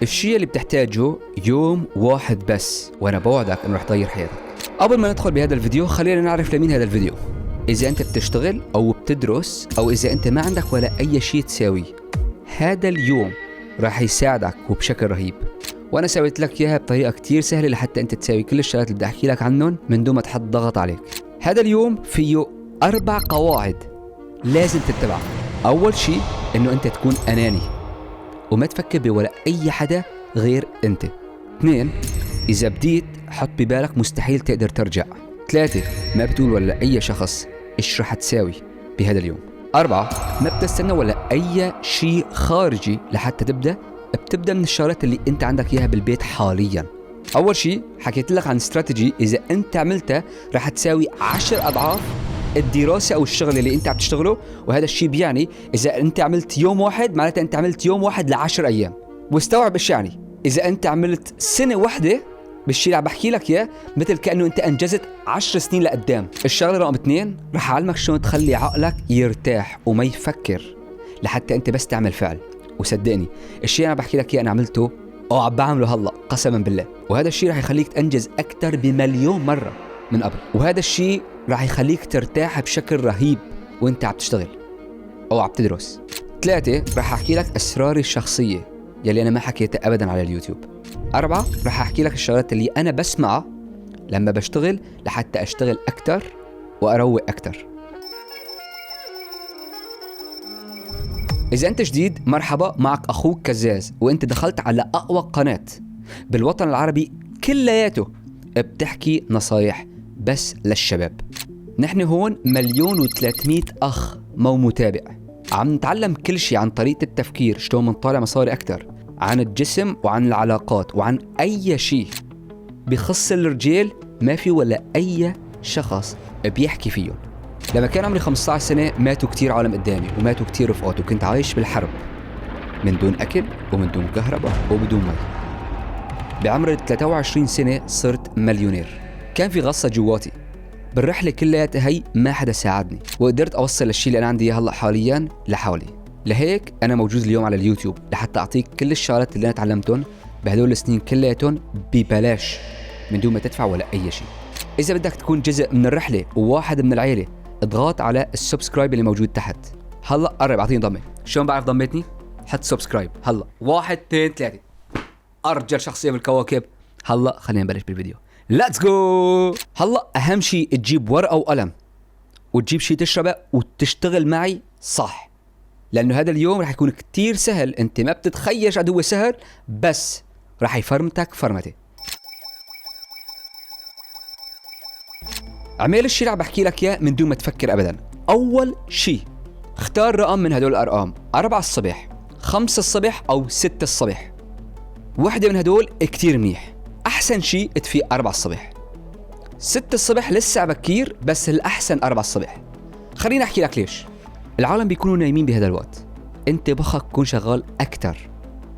الشيء اللي بتحتاجه يوم واحد بس، وانا بوعدك انه رح تغير حياتك. قبل ما ندخل بهذا الفيديو خلينا نعرف لمين هذا الفيديو. اذا انت بتشتغل او بتدرس او اذا انت ما عندك ولا اي شيء تساويه، هذا اليوم راح يساعدك وبشكل رهيب. وانا سويت لك اياها بطريقه كتير سهله لحتى انت تساوي كل الشغلات اللي بدي احكي لك عنهم من دون ما تحط ضغط عليك. هذا اليوم فيه 4 قواعد لازم تتبعها. اول شيء انه انت تكون اناني وما تفكر بولا اي حدا غير انت. 2 اذا بديت حط ببالك مستحيل تقدر ترجع. 3 ما بتقول ولا اي شخص ايش رح تساوي بهذا اليوم. 4 ما بتستنى ولا اي شيء خارجي لحتى بتبدا من الشغلات اللي انت عندك اياها بالبيت حاليا. اول شيء حكيت لك عن استراتيجي اذا انت عملتها رح تساوي 10 اضعاف الدراسة او الشغل اللي انت عم تشتغله، وهذا الشيء بيعني اذا انت عملت يوم واحد معناتها انت عملت يوم واحد ل10 ايام. واستوعب ايش يعني اذا انت عملت سنة واحدة بالشيء اللي عم بحكي لك اياه، مثل كانه انت انجزت 10 سنين لقدام. الشغله رقم 2 رح اعلمك شلون تخلي عقلك يرتاح وما يفكر لحتى انت بس تعمل فعل. وصدقني الشيء اللي انا بحكي لك اياه انا عملته او عم بعمله هلا قسما بالله، وهذا الشيء رح يخليك تنجز اكثر بمليون مره من قبل، وهذا الشيء رح يخليك ترتاح بشكل رهيب وانت عم تشتغل او عم تدرس. 3 رح احكي لك اسراري الشخصيه يلي انا ما حكيتها ابدا على اليوتيوب. 4 رح احكي لك الشغلات اللي انا بسمعها لما بشتغل لحتى اشتغل اكثر واروق اكثر. اذا انت جديد مرحبا، معك اخوك كزاز، وانت دخلت على اقوى قناه بالوطن العربي كلياته بتحكي نصايح بس للشباب. نحن هون 1,300,000 اخ مو متابع، عم نتعلم كل شيء عن طريقه التفكير، شلون منطلع مصاري اكثر، عن الجسم وعن العلاقات وعن اي شيء بخص الرجال ما في ولا اي شخص بيحكي فيهم. لما كان عمري 15 سنة ماتوا كتير عالم قدامي وماتوا كتير رفقات، وكنت عايش بالحرب من دون أكل ومن دون كهرباء وبدون مي. بعمر 23 سنة صرت مليونير. كان في غصة جواتي بالرحلة كلياتها هي ما حدا ساعدني، وقدرت أوصل للشيء اللي أنا عندي إياه هلأ حاليا لحالي. لهيك أنا موجود اليوم على اليوتيوب لحتى أعطيك كل الشغلات اللي أنا تعلمتهم بهدول السنين كلياتهم ببلاش من دون ما تدفع ولا أي شيء. إذا بدك تكون جزء من الرحلة وواحد من العيلة، اضغط على السبسكرايب اللي موجود تحت. هلا قرب اعطيني ضمه. شلون بعرف ضمتني؟ حط سبسكرايب هلا. 1 2 3. ارجل شخصيه بالكواكب. هلا خلينا نبلش بالفيديو. ليتس جو. هلا اهم شيء تجيب ورقه وقلم وتجيب شيء تشربه وتشتغل معي صح، لانه هذا اليوم رح يكون كتير سهل. انت ما بتتخيل قد هو سهل، بس رح يفرمتك فرمتي. اعمل الشيء اللي عم بحكي لك اياه من دون ما تفكر ابدا. اول شيء اختار رقم من هدول الارقام، 4 الصبح، 5 الصبح او 6 الصبح. وحده من هدول كتير منيح. احسن شيء تفيق 4 الصبح. 6 الصبح لسه بكير، بس الاحسن 4 الصبح. خليني احكي لك ليش. العالم بيكونوا نايمين بهذا الوقت، انت بخك تكون شغال اكثر،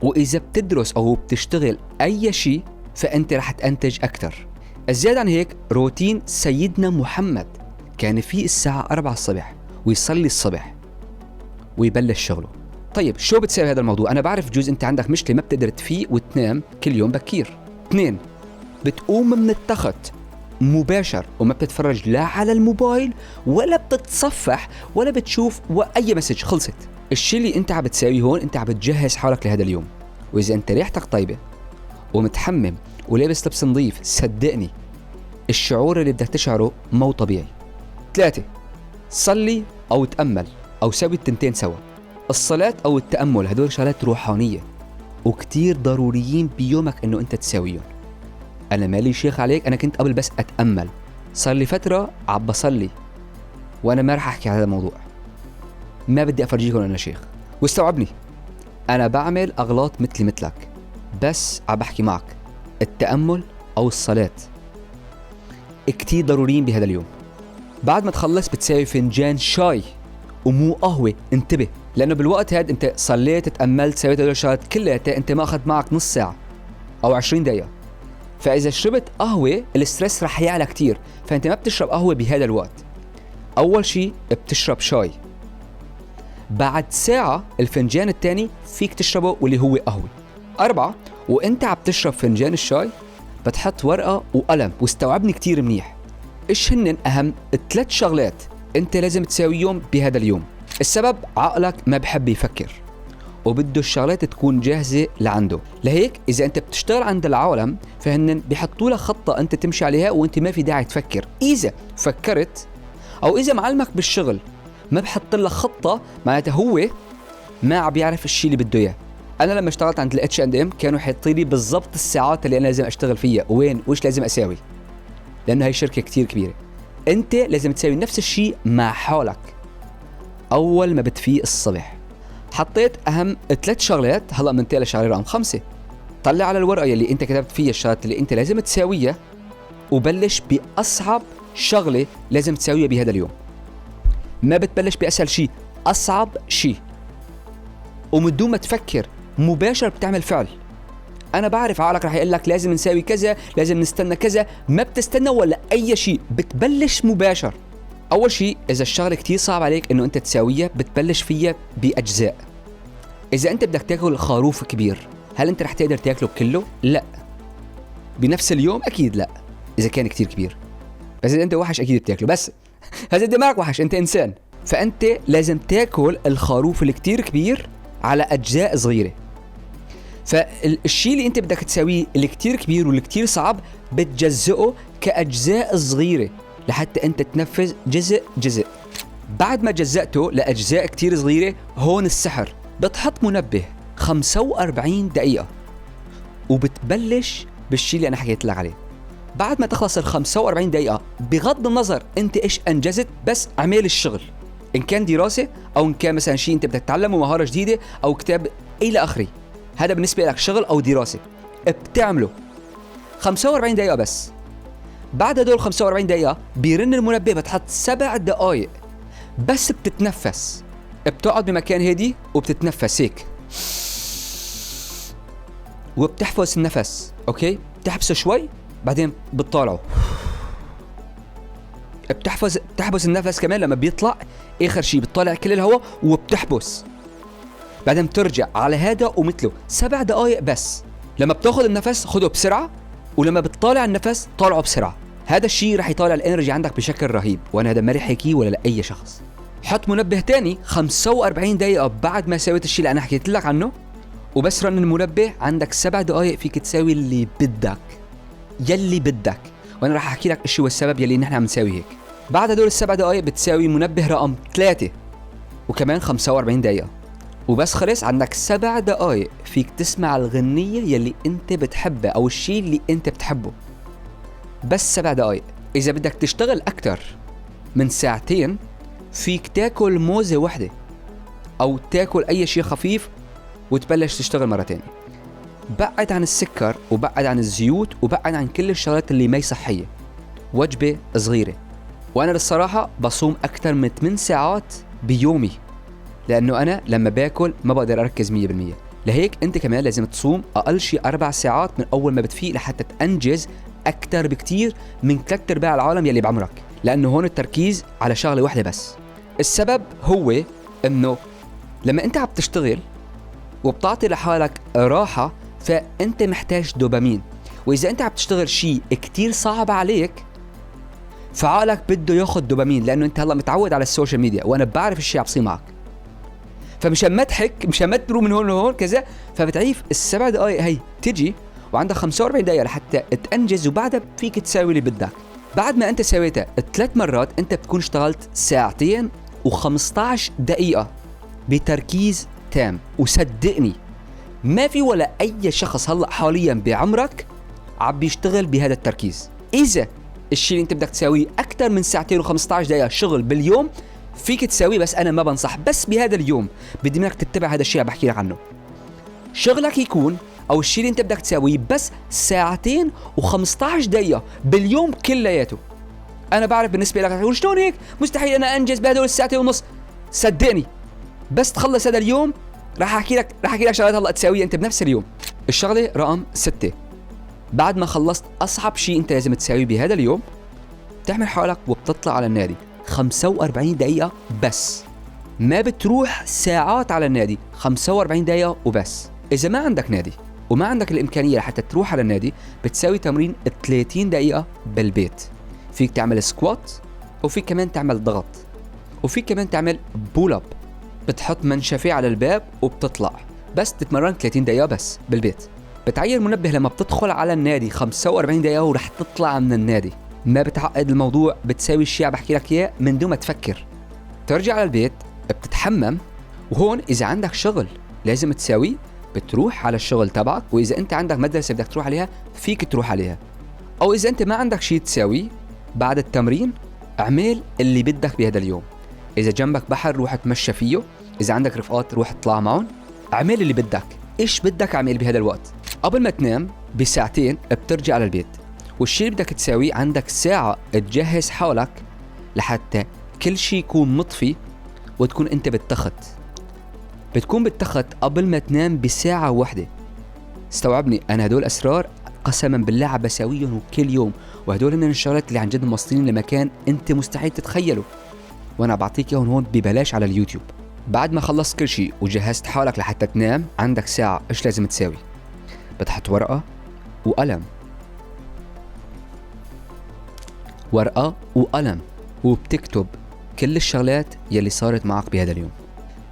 واذا بتدرس او بتشتغل اي شيء فانت رح تنتج اكثر. الزيادة عن هيك روتين سيدنا محمد كان فيه الساعة 4 الصبح ويصلي الصبح ويبلش شغله. طيب شو بتساوي هذا الموضوع؟ أنا بعرف جوز أنت عندك مشكلة ما بتقدر تفيق وتنام كل يوم بكير. 2 بتقوم من التخت مباشر وما بتتفرج لا على الموبايل ولا بتتصفح ولا بتشوف أي مسج. خلصت. الشيء اللي أنت عم بتساويه هون أنت عم بتجهز حالك لهذا اليوم، وإذا أنت ريحتك طيبة ومتحمم ولابس لبس نظيف صدقني الشعور اللي بدك تشعره مو طبيعي. 3 صلي او تأمل او سوي التنتين سوا. الصلاة او التأمل هدول شغلات روحانية وكتير ضروريين بيومك انه انت تساويهم. انا مالي شيخ عليك، انا كنت قبل بس اتأمل، صار لي فترة عم بصلي، وانا ما رح احكي على هذا الموضوع، ما بدي افرجيكم انا شيخ. واستوعبني انا بعمل اغلاط مثلك، بس عم بحكي معك التأمل أو الصلاة كتير ضروريين بهذا اليوم. بعد ما تخلص بتساوي فنجان شاي ومو قهوة، انتبه، لأنه بالوقت هاد انت صليت تأملت سويت هدول الشغلات كلها انت ما أخذ معك نص ساعة أو 20 دقيقة. فإذا شربت قهوة الستريس رح يعلى كتير، فأنت ما بتشرب قهوة بهذا الوقت. أول شيء بتشرب شاي، بعد ساعة الفنجان الثاني فيك تشربه واللي هو قهوة. 4 وانت عم تشرب فنجان الشاي بتحط ورقة وقلم، واستوعبني كتير منيح. ايش هن اهم 3 شغلات انت لازم تساويهم بهذا اليوم؟ السبب عقلك ما بحب يفكر وبده الشغلات تكون جاهزة لعنده، لهيك إذا أنت بتشتغل عند العالم فهن بيحطوا لك خطة أنت تمشي عليها وأنت ما في داعي تفكر. إذا فكرت أو إذا معلمك بالشغل ما بحط لك خطة معناتها هو ما عم بيعرف الشيء اللي بده إياه. أنا لما اشتغلت عند H&M كانوا حاطين لي بالضبط الساعات اللي أنا لازم أشتغل فيها وين وإيش لازم أساوي، لأنه هي شركة كتير كبيرة. أنت لازم تساوي نفس الشيء مع حالك. أول ما بتفيق الصبح حطيت أهم 3 شغلات، هلأ منتقل لشغلة رقم 5. طلع على الورقة يلي أنت كتبت فيها الشغلات اللي أنت لازم تساويها، وبلش بأصعب شغلة لازم تساويها بهذا اليوم. ما بتبلش بأسهل شيء، أصعب شيء، ومن دون ما تفكر مباشر بتعمل فعل. أنا بعرف عقلك رح يقول لك لازم نساوي كذا، لازم نستنى كذا، ما بتستنى ولا أي شيء، بتبلش مباشر. أول شيء إذا الشغلة كتير صعب عليك إنه أنت تساويها بتبلش فيها بأجزاء. إذا أنت بدك تاكل خروف كبير هل أنت رح تقدر تاكله كله؟ لا. بنفس اليوم أكيد لا إذا كان كتير كبير، بس إذا أنت وحش أكيد بتاكله، بس هذا دماغك وحش، أنت إنسان. فأنت لازم تاكل الخروف الكتير كبير على أجزاء صغيرة. فالشيء اللي أنت بدك تساويه الكتير كبير والكتير صعب بتجزئه كأجزاء صغيرة لحتى أنت تنفذ جزء جزء. بعد ما جزأته لأجزاء كتير صغيرة هون السحر، بتحط منبه 45 دقيقة وبتبلش بالشيء اللي أنا حكيت لك عليه. بعد ما تخلص ال 45 دقيقة بغض النظر أنت إيش أنجزت، بس اعمل الشغل، إن كان دراسة أو إن كان مثلا شيء أنت بدك تتعلمه مهارة جديدة أو كتاب إلى آخره، هذا بالنسبة لك شغل أو دراسة بتعمله 45 دقيقة بس. بعد هدول 45 دقيقة بيرن المنبه، بتحط 7 دقائق بس بتتنفس، بتقعد بمكان هادي وبتتنفس هيك وبتحفظ النفس. اوكي، بتحبسه شوي بعدين بتطالعه، بتحبس النفس كمان لما بيطلع اخر شيء، بتطالع كل الهواء وبتحبس، بعدين بترجع على هذا ومثله 7 دقائق بس. لما بتاخذ النفس خده بسرعة، ولما بتطالع النفس طالعه بسرعة. هذا الشيء رح يطالع الانرجي عندك بشكل رهيب، وانا هذا ما رح احكيه ولا لاي شخص. حط منبه تاني 45 دقيقة بعد ما سويت الشيء اللي انا حكيت لك عنه، وبس رن المنبه عندك 7 دقائق فيك تساوي اللي بدك يلي بدك، وانا رح احكي لك ايش هو السبب يلي نحن عم نساوي هيك. بعد هدول ال7 دقائق بتساوي منبه رقم 3 وكمان 45 دقيقة، وبس خلص عندك 7 دقائق فيك تسمع الغنية يلي انت بتحبها او الشيء اللي انت بتحبه. بس 7 دقائق. اذا بدك تشتغل اكتر من ساعتين فيك تاكل موزة واحدة او تاكل اي شيء خفيف وتبلش تشتغل مرة تانية. بعد عن السكر وبعد عن الزيوت وبعد عن كل الشغلات اللي ما صحية. وجبة صغيرة. وانا للصراحة بصوم اكتر من 8 ساعات بيومي، لانه انا لما باكل ما بقدر اركز 100%. لهيك انت كمان لازم تصوم اقل شيء 4 ساعات من اول ما بتفيق لحتى تنجز اكتر بكتير من 3/4 العالم يلي بعمرك، لانه هون التركيز على شغلة واحدة بس. السبب هو انه لما انت عم تشتغل وبتعطي لحالك راحة فانت محتاج دوبامين، واذا انت عم تشتغل شيء كتير صعب عليك فعقلك بده ياخذ دوبامين، لانه انت هلا متعود على السوشيال ميديا وانا بعرف الشيء عم يصير معك، فمشان ما تحك مشان ما تروح من هون لهون كذا، فبتعيف ال7 دقائق هي تجي وعندك 45 دقيقة لحتى تنجز، وبعدها فيك تساوي اللي بدك. بعد ما انت سويتها 3 مرات انت بتكون اشتغلت 2 ساعة و15 دقيقة بتركيز تام. وصدقني ما في ولا اي شخص هلا حاليا بعمرك عم بيشتغل بهذا التركيز. اذا الشيء اللي انت بدك تساويه اكثر من 2 ساعة و15 دقيقة شغل باليوم فيك تساويه، بس انا ما بنصح. بس بهذا اليوم بدي منك تتبع هذا الشيء اللي بحكي لك عنه. شغلك يكون او الشيء اللي انت بدك تساويه بس 2 ساعة و15 دقيقة باليوم كلياته. انا بعرف بالنسبة لك تقول شلون هيك مستحيل انا انجز بهدول 1.5 ساعة. صدقني بس تخلص هذا اليوم راح احكي لك شغلات هلا تساويها انت بنفس اليوم. الشغله رقم 6، بعد ما خلصت اصعب شيء انت لازم تساويه بهذا اليوم، بتعمل حالك وبتطلع على النادي 45 دقيقه بس، ما بتروح ساعات على النادي، 45 دقيقه وبس. اذا ما عندك نادي وما عندك الامكانيه لحتى تروح على النادي، بتساوي تمرين 30 دقيقه بالبيت. فيك تعمل سكوات، وفيك كمان تعمل ضغط، وفيك كمان تعمل بول اب. بتحط منشفه على الباب وبتطلع، بس تتمرن 30 دقيقه بس بالبيت. بتعين منبه لما بتدخل على النادي 45 دقيقه ورح تطلع من النادي. ما بتعقد الموضوع، بتساوي الشيء اللي بحكي لك اياه من دون ما تفكر. ترجع على البيت بتتحمم، وهون اذا عندك شغل لازم تساوي، بتروح على الشغل تبعك، واذا انت عندك مدرسه بدك تروح عليها فيك تروح عليها. او اذا انت ما عندك شيء تساوي بعد التمرين، اعمل اللي بدك بهذا اليوم. اذا جنبك بحر روح اتمشى فيه، اذا عندك رفقات روح اطلع معهم، اعمل اللي بدك. ايش بدك اعمل بهذا الوقت. قبل ما تنام بساعتين بترجع على البيت، والشيء اللي بدك تساويه عندك ساعه تجهز حالك لحتى كل شيء يكون مطفي، وتكون انت بالتخت. بتكون بالتخت قبل ما تنام بساعه واحده. استوعبني، انا هدول اسرار قسما بالله عم بساويهم كل يوم، وهدول من الشغلات اللي عن جد موصلين لمكان انت مستحيل تتخيله، وانا بعطيك اياهم هون ببلاش على اليوتيوب. بعد ما خلصت كل شيء وجهزت حالك لحتى تنام، عندك ساعه. ايش لازم تساوي؟ بتحط ورقه وقلم، ورقه وقلم، وبتكتب كل الشغلات يلي صارت معك بهذا اليوم.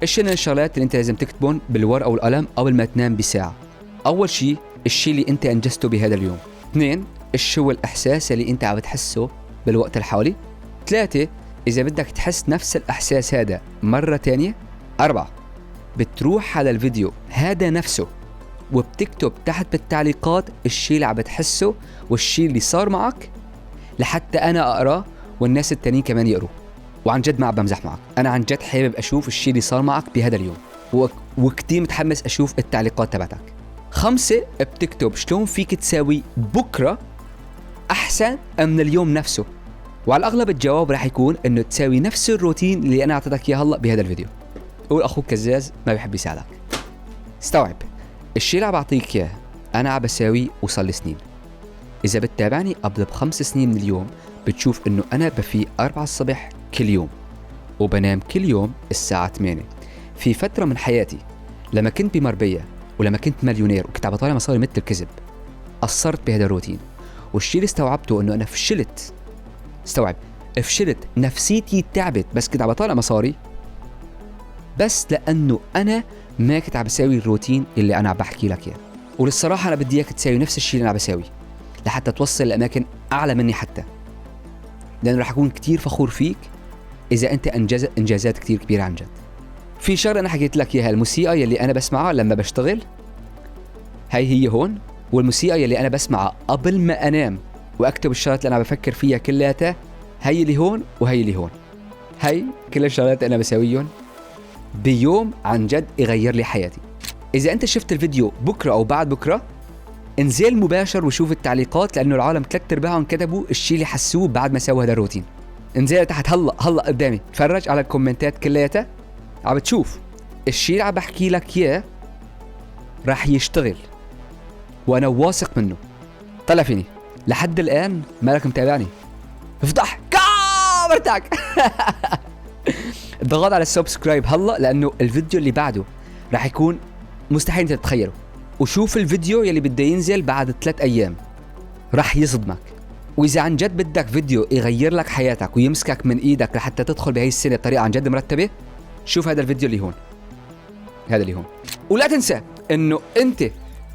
ايش هن الشغلات اللي انت لازم تكتبهم بالورقه والقلم قبل ما تنام بساعه؟ اول شيء الشيء اللي انت انجزته بهذا اليوم. 2 ايش هو الاحساس اللي انت عم بتحسه بالوقت الحالي. 3 اذا بدك تحس نفس الاحساس هذا مره تانية. 4 بتروح على الفيديو هذا نفسه وبتكتب تحت بالتعليقات الشيء اللي عم بتحسه والشيء اللي صار معك، لحتى انا اقراه والناس التانيين كمان يقروا. وعن جد ما عم بمزح معك، انا عن جد حابب اشوف الشيء اللي صار معك بهذا اليوم، وكتير متحمس اشوف التعليقات تبعتك. 5 بتكتب شلون فيك تساوي بكره احسن من اليوم نفسه، وعلى الاغلب الجواب راح يكون انه تساوي نفس الروتين اللي انا اعطيتك اياه هلا بهذا الفيديو. قول اخوك كزاز ما بيحب يساعدك. استوعب الشيء اللي عم بعطيك اياه انا عم بساوي وصل لي سنين. اذا بتتابعني قبل ب5 سنين من اليوم بتشوف انه انا بفيق 4 الصبح كل يوم، وبنام كل يوم الساعه 8. في فتره من حياتي لما كنت بمربيه ولما كنت مليونير وكنت عم بطالع مصاري مثل الكذب، قصرت بهذا الروتين. والشيء اللي استوعبته انه انا فشلت. استوعب، فشلت، نفسيتي تعبت، بس كنت عم بطالع مصاري بس لانه انا ما كنت عم بساوي الروتين اللي انا عم بحكي لك اياه. وللصراحه انا بدي اياك تساوي نفس الشيء اللي انا عم بساوي لحتى توصل لاماكن اعلى مني، حتى لانه رح اكون كتير فخور فيك اذا انت انجازات كتير كبيره عن جد. في شغله انا حكيت لك اياها، الموسيقى يلي انا بسمعها لما بشتغل هي هون، والموسيقى يلي انا بسمعها قبل ما انام واكتب الشغلات اللي انا بفكر فيها كلياتها هي اللي هون وهي اللي هون. هي كل الشغلات انا بساويهم بيوم عن جد يغير لي حياتي. اذا انت شفت الفيديو بكره او بعد بكره، انزل مباشر وشوف التعليقات، لانه العالم 3/4 كتبوا الشيء اللي حسوه بعد ما سووا هذا الروتين. انزل تحت هلا قدامي، تفرج على الكومنتات كلياتها، عم بتشوف الشيء اللي عم بحكي لك اياه راح يشتغل، وانا واثق منه. طلع فيني لحد الان مالك متابعني؟ افتح كاميرتك اضغط على السبسكرايب هلا، لانه الفيديو اللي بعده راح يكون مستحيل انت تتخيله. وشوف الفيديو يلي بده ينزل بعد 3 ايام راح يصدمك. واذا عن جد بدك فيديو يغير لك حياتك ويمسكك من ايدك لحتى تدخل بهي السنه بطريقه عن جد مرتبه، شوف هذا الفيديو اللي هون، هذا اللي هون. ولا تنسى انه انت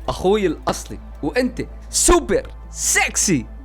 اخوي الاصلي، وانت سوبر سكسي.